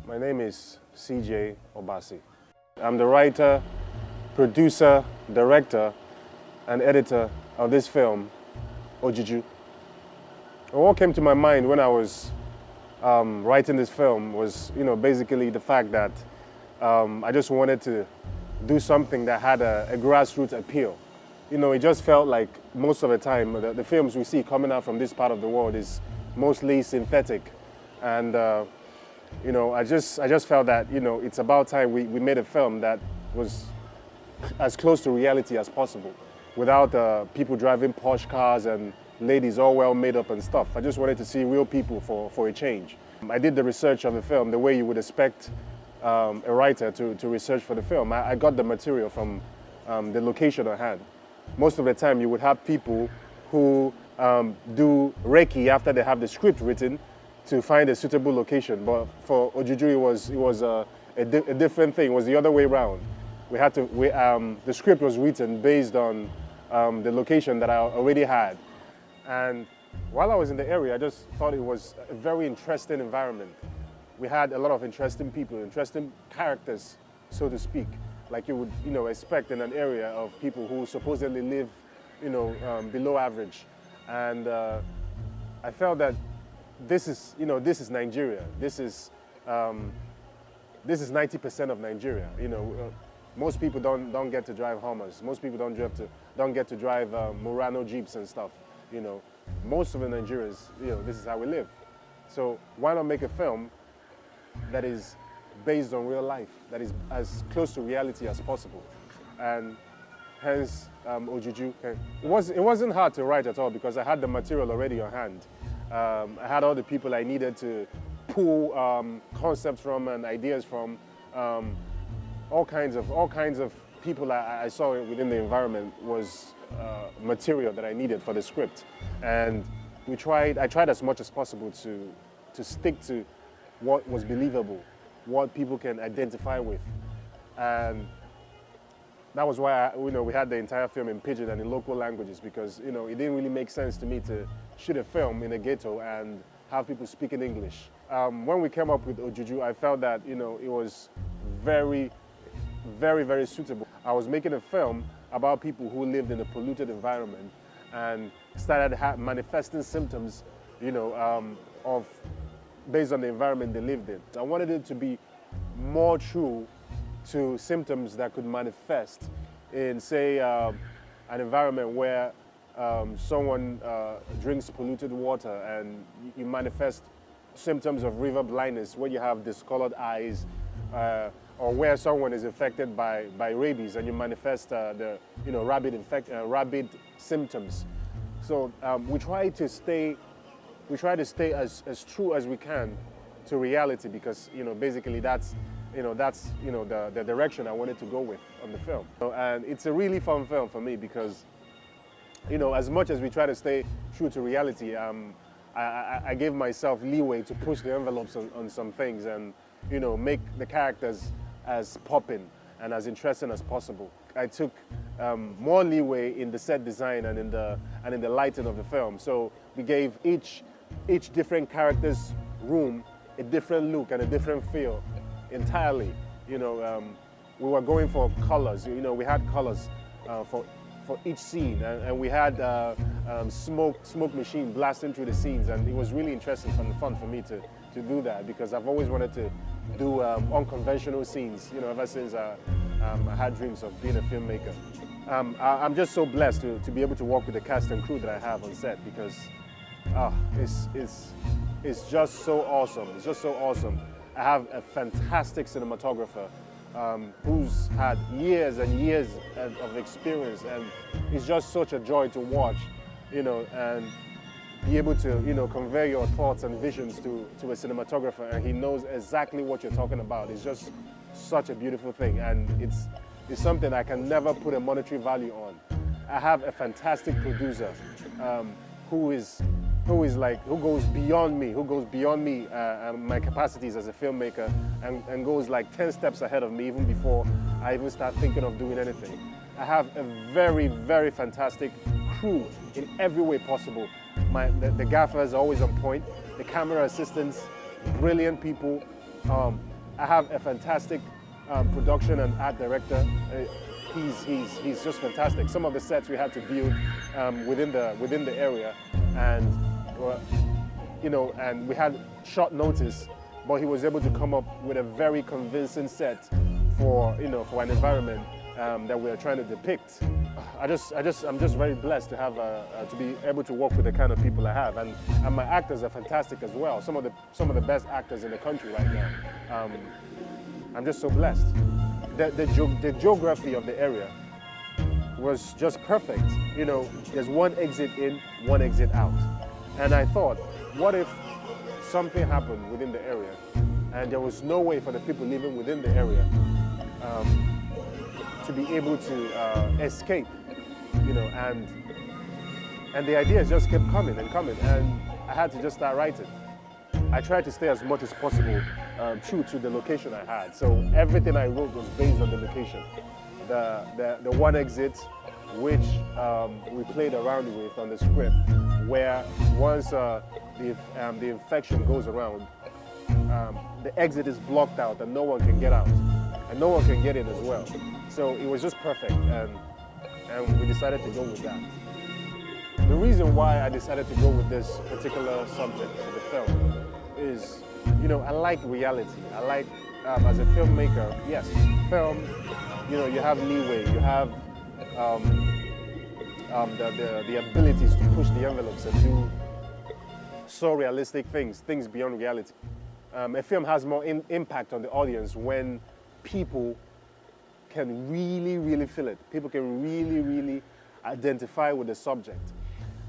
My name is CJ Obasi. I'm the writer, producer, director, and editor of this film, OJUJU. And what came to my mind when I was writing this film was, basically the fact that I just wanted to do something that had a grassroots appeal. It just felt like most of the time the films we see coming out from this part of the world is mostly synthetic, and I just felt that it's about time we made a film that was as close to reality as possible, without people driving posh cars and ladies all well made up and stuff. I just wanted to see real people for a change. I did the research on the film the way you would expect a writer to research for the film. I got the material from the location I had. Most of the time you would have people who do Reiki after they have the script written to find a suitable location. But for OJUJU it was a different thing. It was the other way around. The script was written based on the location that I already had. And while I was in the area, I just thought it was a very interesting environment. We had a lot of interesting people, interesting characters, so to speak, like you would expect in an area of people who supposedly live below average. And I felt that this is Nigeria. This is 90% of Nigeria. Most people don't get to drive Hummers. Most people don't get to drive Murano Jeeps and stuff. Most of the Nigerians, this is how we live. So why not make a film that is based on real life, that is as close to reality as possible? And hence OJUJU. It wasn't hard to write at all because I had the material already on hand. I had all the people I needed to pull concepts from and ideas from. All kinds of people I saw within the environment was material that I needed for the script. And I tried as much as possible to stick to what was believable, what people can identify with. And that was why we had the entire film in Pidgin and in local languages, because it didn't really make sense to me to shoot a film in a ghetto and have people speak in English. When we came up with OJUJU, I felt that it was very, very, very suitable. I was making a film about people who lived in a polluted environment and started manifesting symptoms, based on the environment they lived in. I wanted it to be more true to symptoms that could manifest in, say, an environment where someone drinks polluted water and you manifest symptoms of river blindness, where you have discolored eyes, or where someone is affected by rabies and you manifest rabid symptoms. So we try to stay as true as we can to reality, because basically that's the direction I wanted to go with on the film. And it's a really fun film for me because as much as we try to stay true to reality, I gave myself leeway to push the envelopes on some things and make the characters as popping and as interesting as possible. I took more leeway in the set design and in the lighting of the film. So we gave each different character's room a different look and a different feel entirely. We were going for colors. We had colors for each scene, and we had smoke machine blasting through the scenes, and it was really interesting and fun for me to do that, because I've always wanted to do unconventional scenes, ever since I had dreams of being a filmmaker. I'm just so blessed to be able to work with the cast and crew that I have on set, because it's just so awesome. It's just so awesome. I have a fantastic cinematographer who's had years and years of experience, and it's just such a joy to watch, and be able to convey your thoughts and visions to a cinematographer, and he knows exactly what you're talking about. It's just such a beautiful thing, and it's something I can never put a monetary value on. I have a fantastic producer who goes beyond me, my capacities as a filmmaker, and goes like 10 steps ahead of me even before I even start thinking of doing anything. I have a very, very fantastic crew in every way possible. The gaffers are always on point. The camera assistants, brilliant people. I have a fantastic production and art director. He's just fantastic. Some of the sets we had to build within the area, and and we had short notice, but he was able to come up with a very convincing set for for an environment that we are trying to depict. I'm just very blessed to have to be able to work with the kind of people I have, and my actors are fantastic as well. Some of the best actors in the country right now. I'm just so blessed. The geography of the area was just perfect. There's one exit in, one exit out, and I thought, what if something happened within the area, and there was no way for the people living within the area to be able to escape, and the ideas just kept coming and coming, and I had to just start writing. I tried to stay as much as possible true to the location I had, so everything I wrote was based on the location. The one exit, which we played around with on the script, where once the infection goes around, the exit is blocked out and no one can get out, and no one can get in as well. So it was just perfect, and we decided to go with that. The reason why I decided to go with this particular subject of the film is, I like reality. I like, as a filmmaker, yes, film, you have leeway, you have the abilities to push the envelopes and do so realistic things beyond reality. A film has more impact on the audience when people can really, really feel it. People can really, really identify with the subject.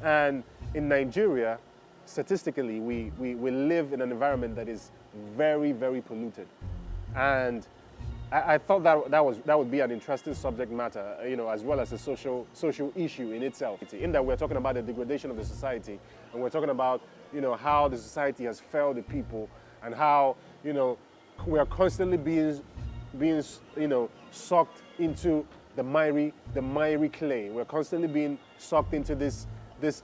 And in Nigeria, statistically, we live in an environment that is very, very polluted. And I thought that would be an interesting subject matter, as well as a social issue in itself. In that we're talking about the degradation of the society, and we're talking about, how the society has failed the people, and how, we are constantly being sucked into the miry clay. We're constantly being sucked into this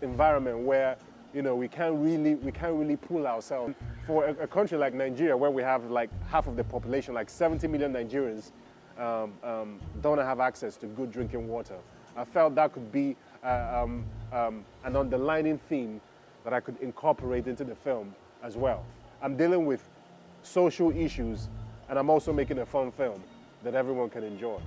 environment where, we can't really pull ourselves. For a country like Nigeria, where we have like half of the population, like 70 million Nigerians, don't have access to good drinking water, I felt that could be an underlining theme that I could incorporate into the film as well. I'm dealing with social issues, and I'm also making a fun film that everyone can enjoy.